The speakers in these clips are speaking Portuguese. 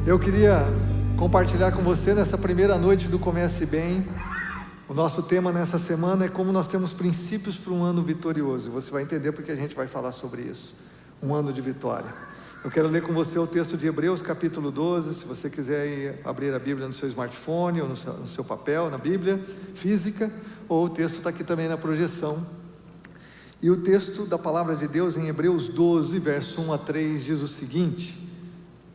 Eu queria compartilhar com você nessa primeira noite do Comece Bem. O nosso tema nessa semana é como nós temos princípios para um ano vitorioso. Você vai entender porque a gente vai falar sobre isso. Um ano de vitória. Eu quero ler com você o texto de Hebreus capítulo 12, se você quiser ir abrir a Bíblia no seu smartphone ou no seu papel, na Bíblia física, ou o texto está aqui também na projeção. E o texto da palavra de Deus em Hebreus 12, verso 1 a 3 diz o seguinte: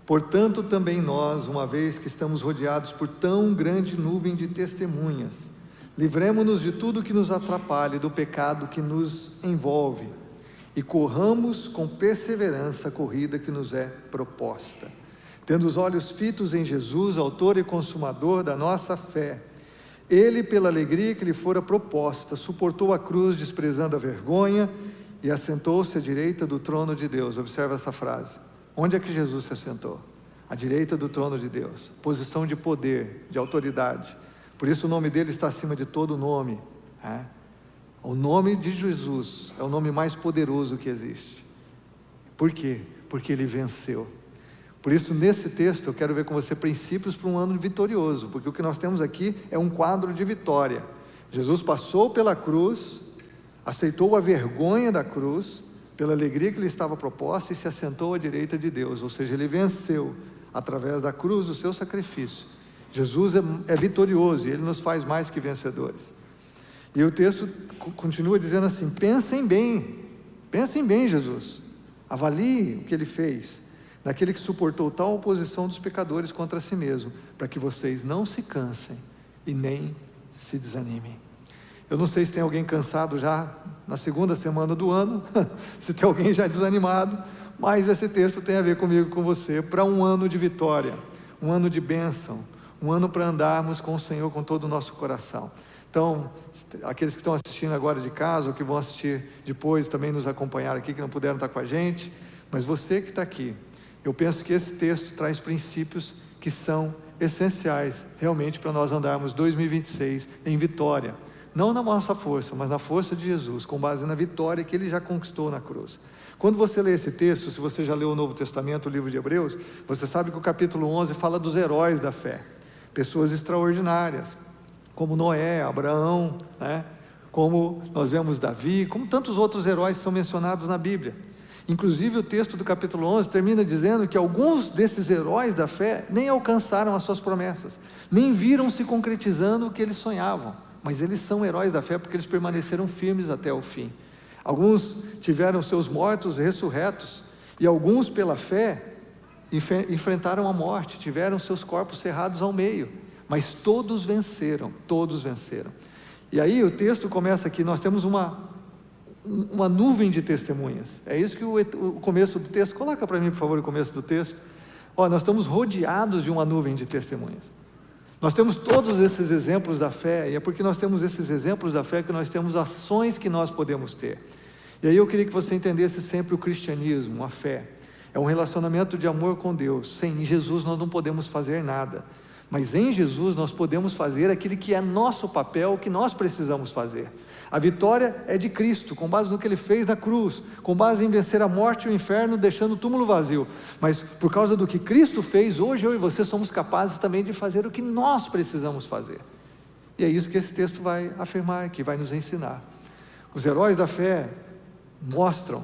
portanto também nós, uma vez que estamos rodeados por tão grande nuvem de testemunhas, livremo-nos de tudo que nos atrapalha e do pecado que nos envolve, e corramos com perseverança a corrida que nos é proposta, tendo os olhos fitos em Jesus, autor e consumador da nossa fé. Ele, pela alegria que lhe fora proposta, suportou a cruz, desprezando a vergonha, e assentou-se à direita do trono de Deus. Observa essa frase. Onde é que Jesus se assentou? À direita do trono de Deus. Posição de poder, de autoridade. Por isso o nome dele está acima de todo nome. O nome de Jesus é o nome mais poderoso que existe. Por quê? Porque ele venceu. Por isso, nesse texto, eu quero ver com você princípios para um ano vitorioso, porque o que nós temos aqui é um quadro de vitória. Jesus passou pela cruz, aceitou a vergonha da cruz, pela alegria que lhe estava proposta, e se assentou à direita de Deus, ou seja, ele venceu, através da cruz, do seu sacrifício. Jesus é vitorioso, e ele nos faz mais que vencedores. E o texto continua dizendo assim: pensem bem, Jesus, avalie o que ele fez, daquele que suportou tal oposição dos pecadores contra si mesmo, para que vocês não se cansem e nem se desanimem. Eu não sei se tem alguém cansado já na segunda semana do ano, se tem alguém já desanimado, mas esse texto tem a ver comigo e com você, para um ano de vitória, um ano de bênção, um ano para andarmos com o Senhor com todo o nosso coração. Então, aqueles que estão assistindo agora de casa, ou que vão assistir depois também nos acompanhar aqui, que não puderam estar com a gente, mas você que está aqui, eu penso que esse texto traz princípios que são essenciais realmente para nós andarmos 2026 em vitória, não na nossa força, mas na força de Jesus, com base na vitória que ele já conquistou na cruz. Quando você lê esse texto, se você já leu o Novo Testamento, o livro de Hebreus, você sabe que o capítulo 11 fala dos heróis da fé, pessoas extraordinárias, como Noé, Abraão, como nós vemos Davi, como tantos outros heróis que são mencionados na Bíblia. Inclusive o texto do capítulo 11 termina dizendo que alguns desses heróis da fé nem alcançaram as suas promessas, nem viram se concretizando o que eles sonhavam, mas eles são heróis da fé porque eles permaneceram firmes até o fim. Alguns tiveram seus mortos ressurretos, e alguns pela fé enfrentaram a morte, tiveram seus corpos cerrados ao meio, mas todos venceram. E aí o texto começa aqui, nós temos uma nuvem de testemunhas. É isso que o começo do texto, coloca para mim por favor o começo do texto. Nós estamos rodeados de uma nuvem de testemunhas. Nós temos todos esses exemplos da fé, e é porque nós temos esses exemplos da fé que nós temos ações que nós podemos ter. E aí eu queria que você entendesse sempre o cristianismo, a fé. É um relacionamento de amor com Deus. Sem Jesus nós não podemos fazer nada. Mas em Jesus nós podemos fazer aquilo que é nosso papel, o que nós precisamos fazer. A vitória é de Cristo, com base no que Ele fez na cruz, com base em vencer a morte e o inferno, deixando o túmulo vazio. Mas por causa do que Cristo fez, hoje eu e você somos capazes também de fazer o que nós precisamos fazer. E é isso que esse texto vai afirmar, que vai nos ensinar. Os heróis da fé mostram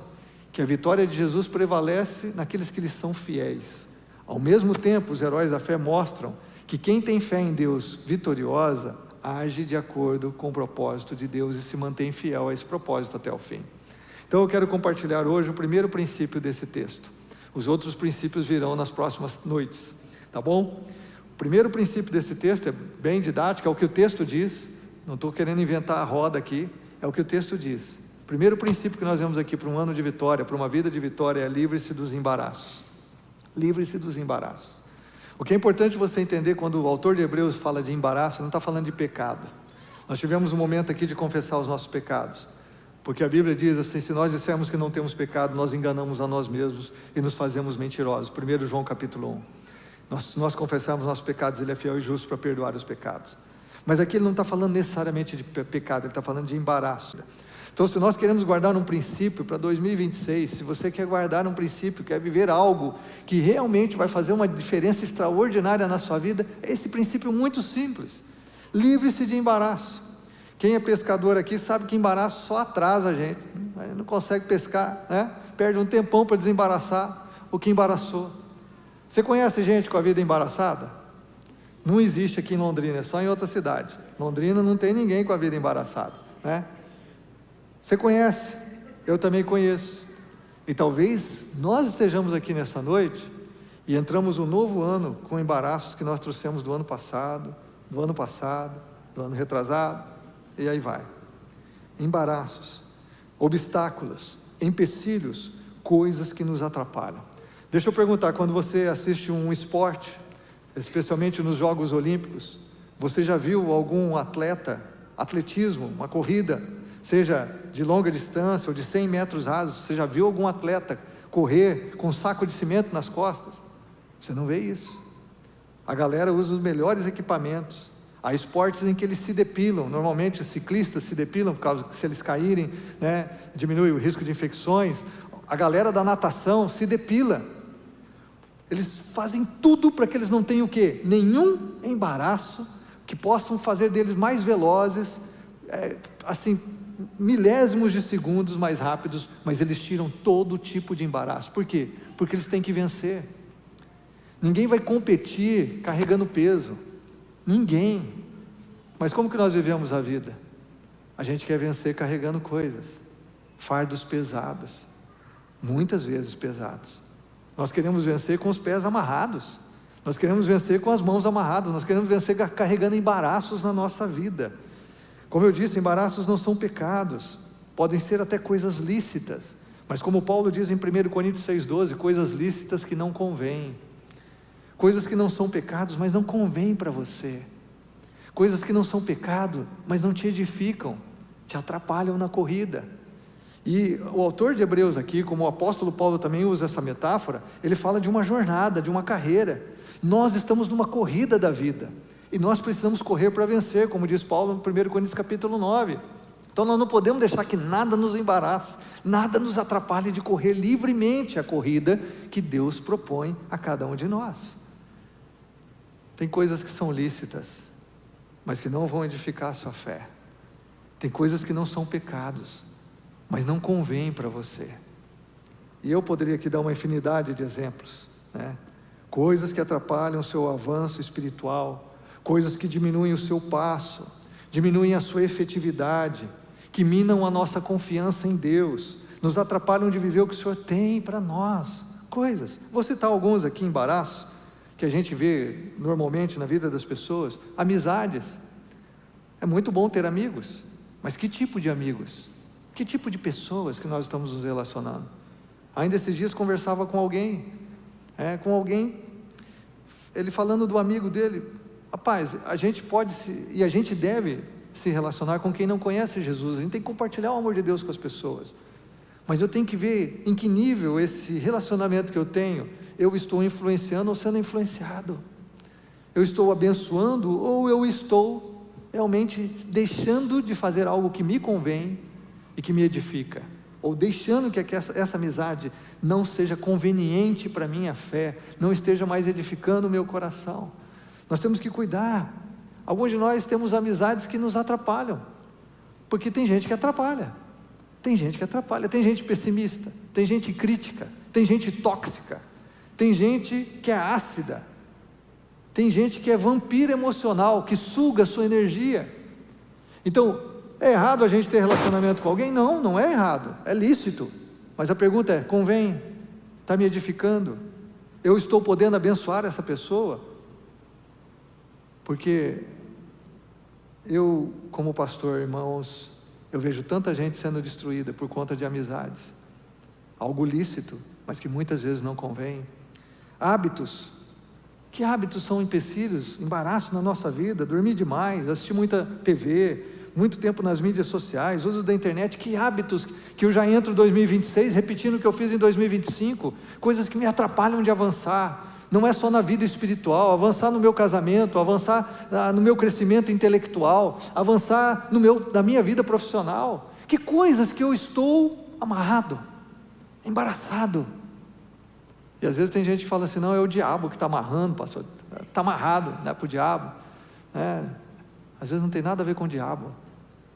que a vitória de Jesus prevalece naqueles que lhes são fiéis. Ao mesmo tempo, os heróis da fé mostram que quem tem fé em Deus vitoriosa, age de acordo com o propósito de Deus e se mantém fiel a esse propósito até o fim. Então eu quero compartilhar hoje o primeiro princípio desse texto. Os outros princípios virão nas próximas noites, tá bom? O primeiro princípio desse texto é bem didático, é o que o texto diz, não estou querendo inventar a roda aqui, é o que o texto diz. O primeiro princípio que nós vemos aqui para um ano de vitória, para uma vida de vitória, é livre-se dos embaraços. Livre-se dos embaraços. O que é importante você entender quando o autor de Hebreus fala de embaraço, não está falando de pecado. Nós tivemos um momento aqui de confessar os nossos pecados, porque a Bíblia diz assim: se nós dissermos que não temos pecado, nós enganamos a nós mesmos e nos fazemos mentirosos. 1 João capítulo 1. Nós confessamos nossos pecados, Ele é fiel e justo para perdoar os pecados. Mas aqui ele não está falando necessariamente de pecado, ele está falando de embaraço. Então, se nós queremos guardar um princípio para 2026, se você quer guardar um princípio, quer viver algo que realmente vai fazer uma diferença extraordinária na sua vida, é esse princípio muito simples: livre-se de embaraço. Quem é pescador aqui sabe que embaraço só atrasa a gente não consegue pescar, né? Perde um tempão para desembaraçar o que embaraçou. Você conhece gente com a vida embaraçada? Não existe aqui em Londrina, é só em outra cidade. Londrina não tem ninguém com a vida embaraçada, né? Você conhece, eu também conheço, e talvez nós estejamos aqui nessa noite, e entramos um novo ano com embaraços que nós trouxemos do ano passado, do ano retrasado, e aí vai. Embaraços, obstáculos, empecilhos, coisas que nos atrapalham. Deixa eu perguntar, quando você assiste um esporte, especialmente nos Jogos Olímpicos, você já viu algum atletismo, uma corrida, seja de longa distância ou de 100 metros rasos, você já viu algum atleta correr com um saco de cimento nas costas? Você não vê isso. A galera usa os melhores equipamentos. Há esportes em que eles se depilam, normalmente os ciclistas se depilam, por causa que se eles caírem, né, diminui o risco de infecções. A galera da natação se depila. Eles fazem tudo para que eles não tenham o quê? Nenhum embaraço, que possam fazer deles mais velozes, assim, milésimos de segundos mais rápidos, mas eles tiram todo tipo de embaraço. Por quê? Porque eles têm que vencer. Ninguém vai competir carregando peso, ninguém. Mas como que nós vivemos a vida? A gente quer vencer carregando coisas, fardos pesados, muitas vezes pesados. Nós queremos vencer com os pés amarrados, nós queremos vencer com as mãos amarradas, nós queremos vencer carregando embaraços na nossa vida. Como eu disse, embaraços não são pecados, podem ser até coisas lícitas, mas como Paulo diz em 1 Coríntios 6,12, coisas lícitas que não convêm, coisas que não são pecados, mas não convêm para você, coisas que não são pecado, mas não te edificam, te atrapalham na corrida. E o autor de Hebreus aqui, como o apóstolo Paulo também usa essa metáfora, ele fala de uma jornada, de uma carreira. Nós estamos numa corrida da vida, e nós precisamos correr para vencer, como diz Paulo no 1 Coríntios capítulo 9, então nós não podemos deixar que nada nos embarace, nada nos atrapalhe de correr livremente a corrida que Deus propõe a cada um de nós. Tem coisas que são lícitas, mas que não vão edificar a sua fé, tem coisas que não são pecados, mas não convém para você, e eu poderia aqui dar uma infinidade de exemplos, né? Coisas que atrapalham o seu avanço espiritual, coisas que diminuem o seu passo, diminuem a sua efetividade, que minam a nossa confiança em Deus, nos atrapalham de viver o que o Senhor tem para nós, coisas, vou citar alguns aqui, embaraços, que a gente vê normalmente na vida das pessoas. Amizades, é muito bom ter amigos, mas que tipo de amigos? Que tipo de pessoas que nós estamos nos relacionando? Ainda esses dias conversava com alguém, ele falando do amigo dele. Rapaz, a gente pode e a gente deve se relacionar com quem não conhece Jesus, a gente tem que compartilhar o amor de Deus com as pessoas, mas eu tenho que ver em que nível esse relacionamento que eu tenho, eu estou influenciando ou sendo influenciado, eu estou abençoando ou eu estou realmente deixando de fazer algo que me convém e que me edifica, ou deixando que essa amizade não seja conveniente para a minha fé, não esteja mais edificando o meu coração. Nós temos que cuidar. Alguns de nós temos amizades que nos atrapalham, porque tem gente que atrapalha, tem gente pessimista, tem gente crítica, tem gente tóxica, tem gente que é ácida, tem gente que é vampiro emocional, que suga a sua energia. Então, é errado a gente ter relacionamento com alguém? Não, não é errado, é lícito, mas a pergunta é, convém? Está me edificando? Eu estou podendo abençoar essa pessoa? Porque eu, como pastor, irmãos, eu vejo tanta gente sendo destruída por conta de amizades, algo lícito, mas que muitas vezes não convém. Hábitos, que hábitos são empecilhos, embaraços na nossa vida? Dormir demais, assistir muita TV, muito tempo nas mídias sociais, uso da internet. Que hábitos que eu já entro em 2026 repetindo o que eu fiz em 2025, coisas que me atrapalham de avançar. não é só na vida espiritual, avançar no meu casamento, avançar no meu crescimento intelectual, avançar na minha vida profissional. Que coisas que eu estou amarrado, embaraçado. E às vezes tem gente que fala assim, não, é o diabo que está amarrando, pastor, está amarrado, não é para o diabo. Às vezes não tem nada a ver com o diabo,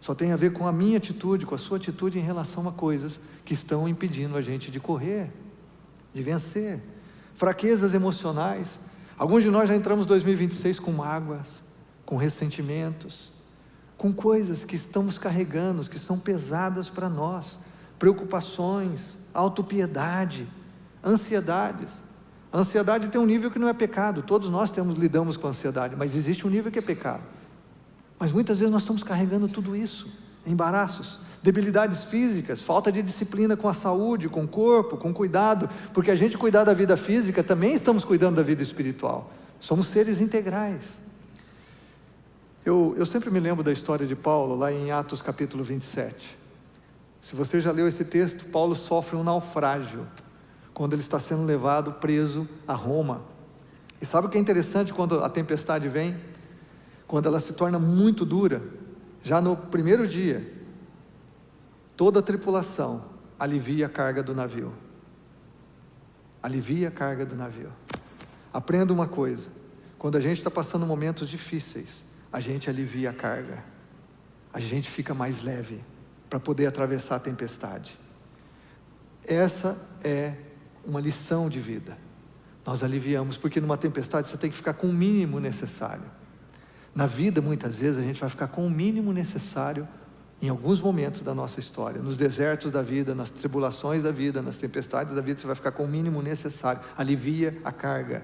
só tem a ver com a minha atitude, com a sua atitude em relação a coisas que estão impedindo a gente de correr, de vencer. Fraquezas emocionais. Alguns de nós já entramos em 2026 com mágoas, com ressentimentos, com coisas que estamos carregando, que são pesadas para nós, preocupações, autopiedade, ansiedades. A ansiedade tem um nível que não é pecado, todos nós lidamos com ansiedade, mas existe um nível que é pecado. Mas muitas vezes nós estamos carregando tudo isso, embaraços, debilidades físicas, falta de disciplina com a saúde, com o corpo, com cuidado, porque a gente cuidar da vida física, também estamos cuidando da vida espiritual, somos seres integrais. Eu sempre me lembro da história de Paulo, lá em Atos capítulo 27, se você já leu esse texto, Paulo sofre um naufrágio, quando ele está sendo levado preso a Roma, e sabe o que é interessante quando a tempestade vem? Quando ela se torna muito dura, já no primeiro dia, toda a tripulação alivia a carga do navio. Alivia a carga do navio. Aprenda uma coisa, quando a gente está passando momentos difíceis, a gente alivia a carga, a gente fica mais leve, para poder atravessar a tempestade. Essa é uma lição de vida, nós aliviamos, porque numa tempestade você tem que ficar com o mínimo necessário. Na vida, muitas vezes, a gente vai ficar com o mínimo necessário, em alguns momentos da nossa história, nos desertos da vida, nas tribulações da vida, nas tempestades da vida, você vai ficar com o mínimo necessário, alivia a carga,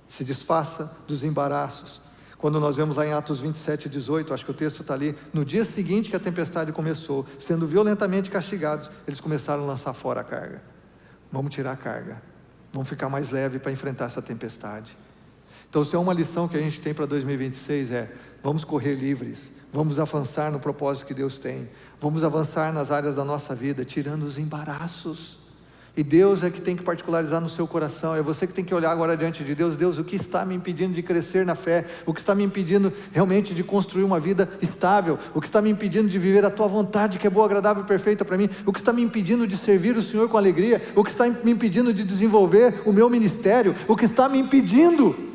se desfaça dos embaraços. Quando nós vemos lá em Atos 27, 18, acho que o texto está ali, no dia seguinte que a tempestade começou, sendo violentamente castigados, eles começaram a lançar fora a carga. Vamos tirar a carga, vamos ficar mais leve para enfrentar essa tempestade. Então, se é uma lição que a gente tem para 2026 vamos correr livres, vamos avançar no propósito que Deus tem, vamos avançar nas áreas da nossa vida, tirando os embaraços, e Deus é que tem que particularizar no seu coração, é você que tem que olhar agora diante de Deus, Deus, o que está me impedindo de crescer na fé, o que está me impedindo realmente de construir uma vida estável, o que está me impedindo de viver a Tua vontade, que é boa, agradável e perfeita para mim, o que está me impedindo de servir o Senhor com alegria, o que está me impedindo de desenvolver o meu ministério, o que está me impedindo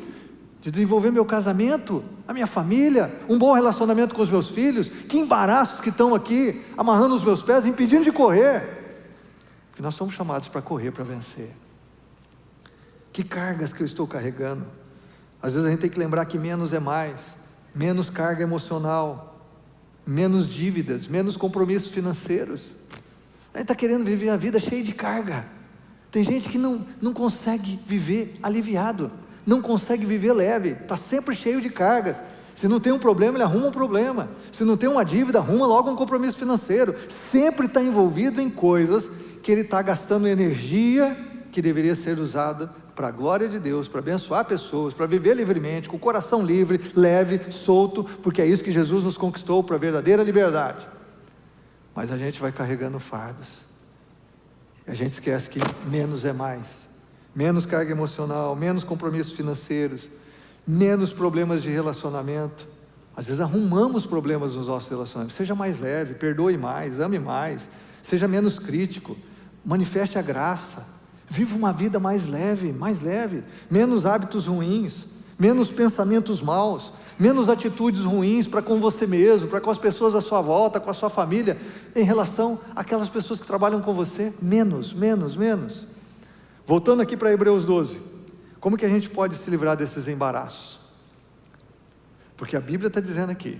de desenvolver meu casamento, a minha família, um bom relacionamento com os meus filhos, que embaraços que estão aqui, amarrando os meus pés, impedindo de correr, porque nós somos chamados para correr, para vencer. Que cargas que eu estou carregando? Às vezes a gente tem que lembrar que menos é mais, menos carga emocional, menos dívidas, menos compromissos financeiros. A gente está querendo viver a vida cheia de carga, tem gente que não consegue viver aliviado, não consegue viver leve, está sempre cheio de cargas. Se não tem um problema, ele arruma um problema, se não tem uma dívida, arruma logo um compromisso financeiro, sempre está envolvido em coisas que ele está gastando energia que deveria ser usada para a glória de Deus, para abençoar pessoas, para viver livremente, com o coração livre, leve, solto, porque é isso que Jesus nos conquistou, para a verdadeira liberdade. Mas a gente vai carregando fardos, a gente esquece que menos é mais, menos carga emocional, menos compromissos financeiros, menos problemas de relacionamento. Às vezes arrumamos problemas nos nossos relacionamentos. Seja mais leve, perdoe mais, ame mais, seja menos crítico, manifeste a graça, viva uma vida mais leve, menos hábitos ruins, menos pensamentos maus, menos atitudes ruins para com você mesmo, para com as pessoas à sua volta, com a sua família, em relação àquelas pessoas que trabalham com você, menos. Voltando aqui para Hebreus 12, como que a gente pode se livrar desses embaraços? Porque a Bíblia está dizendo aqui,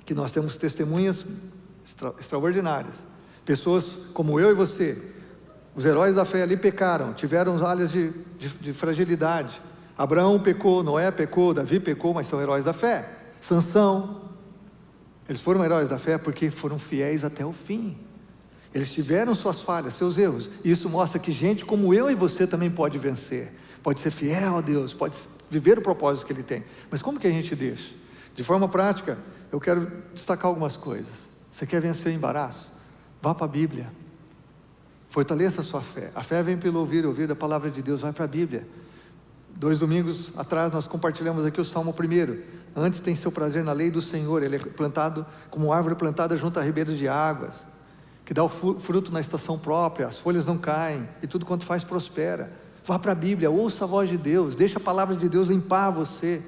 que nós temos testemunhas extraordinárias, pessoas como eu e você, os heróis da fé ali pecaram, tiveram áreas de fragilidade. Abraão pecou, Noé pecou, Davi pecou, mas são heróis da fé. Sansão, eles foram heróis da fé porque foram fiéis até o fim. Eles tiveram suas falhas, seus erros, e isso mostra que gente como eu e você também pode vencer, pode ser fiel a Deus, pode viver o propósito que Ele tem. Mas como que a gente deixa? De forma prática, eu quero destacar algumas coisas. Você quer vencer o embaraço? Vá para a Bíblia, fortaleça a sua fé. A fé vem pelo ouvir da palavra de Deus. Vai para a Bíblia, 2 domingos atrás nós compartilhamos aqui o Salmo 1. Antes tem seu prazer na lei do Senhor, ele é plantado como árvore plantada junto a ribeiros de águas, que dá o fruto na estação própria, as folhas não caem, e tudo quanto faz prospera. Vá para a Bíblia, ouça a voz de Deus, deixa a palavra de Deus limpar você,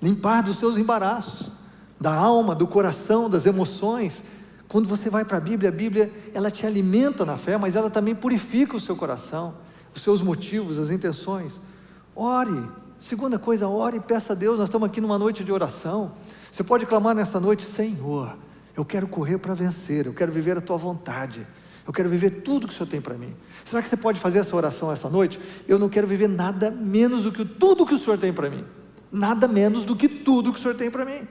limpar dos seus embaraços, da alma, do coração, das emoções. Quando você vai para a Bíblia, ela te alimenta na fé, mas ela também purifica o seu coração, os seus motivos, as intenções. Ore. Segunda coisa, ore e peça a Deus. Nós estamos aqui numa noite de oração. Você pode clamar nessa noite: Senhor, eu quero correr para vencer, eu quero viver a tua vontade, eu quero viver tudo que o Senhor tem para mim. Será que você pode fazer essa oração essa noite? Eu não quero viver nada menos do que tudo que o Senhor tem para mim, nada menos do que tudo que o Senhor tem para mim.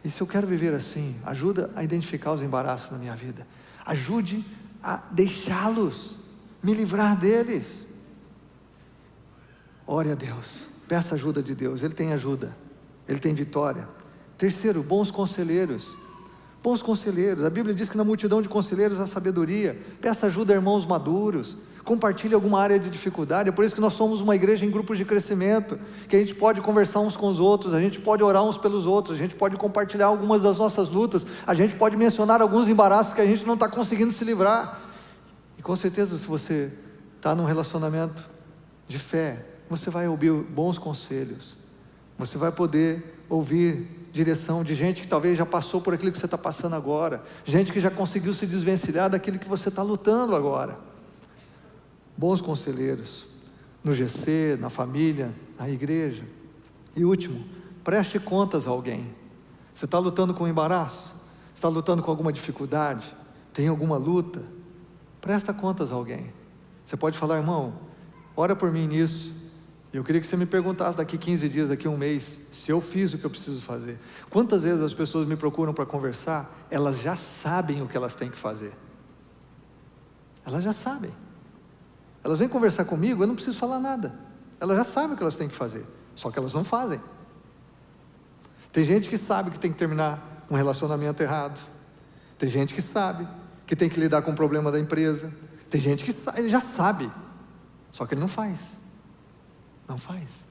E se eu quero viver assim, ajuda a identificar os embaraços na minha vida, ajude a deixá-los, me livrar deles. Ore a Deus, peça ajuda de Deus, Ele tem ajuda, Ele tem vitória. Terceiro, bons conselheiros. Bons conselheiros, a Bíblia diz que na multidão de conselheiros há sabedoria. Peça ajuda a irmãos maduros, compartilhe alguma área de dificuldade. É por isso que nós somos uma igreja em grupos de crescimento, que a gente pode conversar uns com os outros, a gente pode orar uns pelos outros, a gente pode compartilhar algumas das nossas lutas, a gente pode mencionar alguns embaraços que a gente não está conseguindo se livrar. E com certeza, se você está num relacionamento de fé, você vai ouvir bons conselhos, você vai poder ouvir direção de gente que talvez já passou por aquilo que você está passando agora, gente que já conseguiu se desvencilhar daquilo que você está lutando agora. Bons conselheiros, no GC, na família, na igreja. E último, preste contas a alguém. Você está lutando com embaraço? Está lutando com alguma dificuldade? Tem alguma luta? Presta contas a alguém. Você pode falar: irmão, ora por mim nisso. Eu queria que você me perguntasse daqui 15 dias, daqui um mês, se eu fiz o que eu preciso fazer. Quantas vezes as pessoas me procuram para conversar, elas já sabem o que elas têm que fazer. Elas já sabem. Elas vêm conversar comigo, eu não preciso falar nada. Elas já sabem o que elas têm que fazer, só que elas não fazem. Tem gente que sabe que tem que terminar um relacionamento errado. Tem gente que sabe que tem que lidar com o problema da empresa. Tem gente que sabe, ele já sabe, só que ele não faz. Não faz.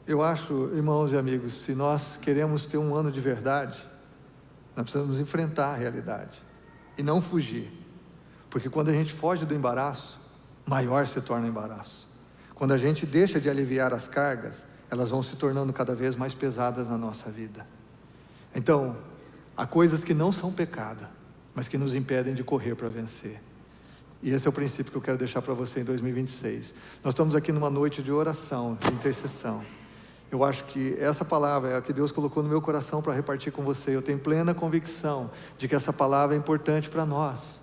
Eu acho, irmãos e amigos, se nós queremos ter um ano de verdade, nós precisamos enfrentar a realidade e não fugir, porque quando a gente foge do embaraço, maior se torna o embaraço. Quando a gente deixa de aliviar as cargas, elas vão se tornando cada vez mais pesadas na nossa vida. Então, há coisas que não são pecado, mas que nos impedem de correr para vencer. E esse é o princípio que eu quero deixar para você em 2026. Nós estamos aqui numa noite de oração, de intercessão. Eu acho que essa palavra é a que Deus colocou no meu coração para repartir com você. Eu tenho plena convicção de que essa palavra é importante para nós.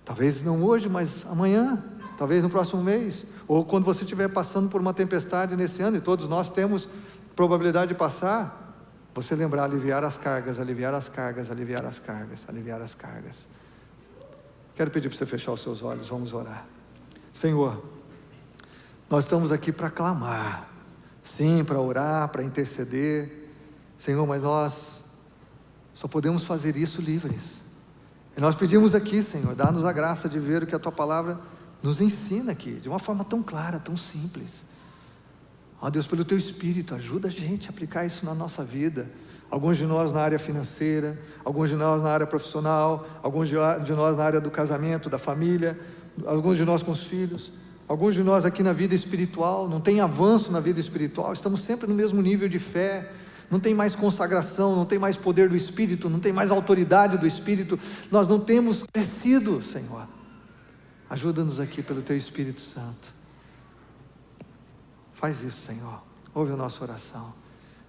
Talvez não hoje, mas amanhã, talvez no próximo mês, ou quando você estiver passando por uma tempestade nesse ano, e todos nós temos probabilidade de passar, você lembrar, aliviar as cargas, aliviar as cargas, aliviar as cargas, aliviar as cargas. Quero pedir para você fechar os seus olhos, vamos orar. Senhor, nós estamos aqui para clamar, sim, para orar, para interceder, Senhor, mas nós só podemos fazer isso livres. E nós pedimos aqui, Senhor, dá-nos a graça de ver o que a Tua Palavra nos ensina aqui, de uma forma tão clara, tão simples. Ó Deus, pelo Teu Espírito, ajuda a gente a aplicar isso na nossa vida. Alguns de nós na área financeira, alguns de nós na área profissional, alguns de nós na área do casamento, da família, alguns de nós com os filhos, alguns de nós aqui na vida espiritual, não tem avanço na vida espiritual, estamos sempre no mesmo nível de fé, não tem mais consagração, não tem mais poder do Espírito, não tem mais autoridade do Espírito, nós não temos crescido, Senhor. Ajuda-nos aqui pelo Teu Espírito Santo. Faz isso, Senhor, ouve a nossa oração.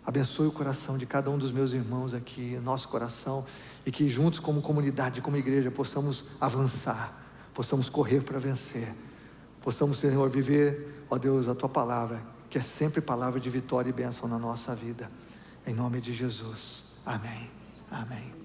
Abençoe o coração de cada um dos meus irmãos aqui, nosso coração, e que juntos como comunidade, como igreja, possamos avançar, possamos correr para vencer, possamos, Senhor, viver, ó Deus, a Tua Palavra, que é sempre palavra de vitória e bênção na nossa vida, em nome de Jesus, amém, amém.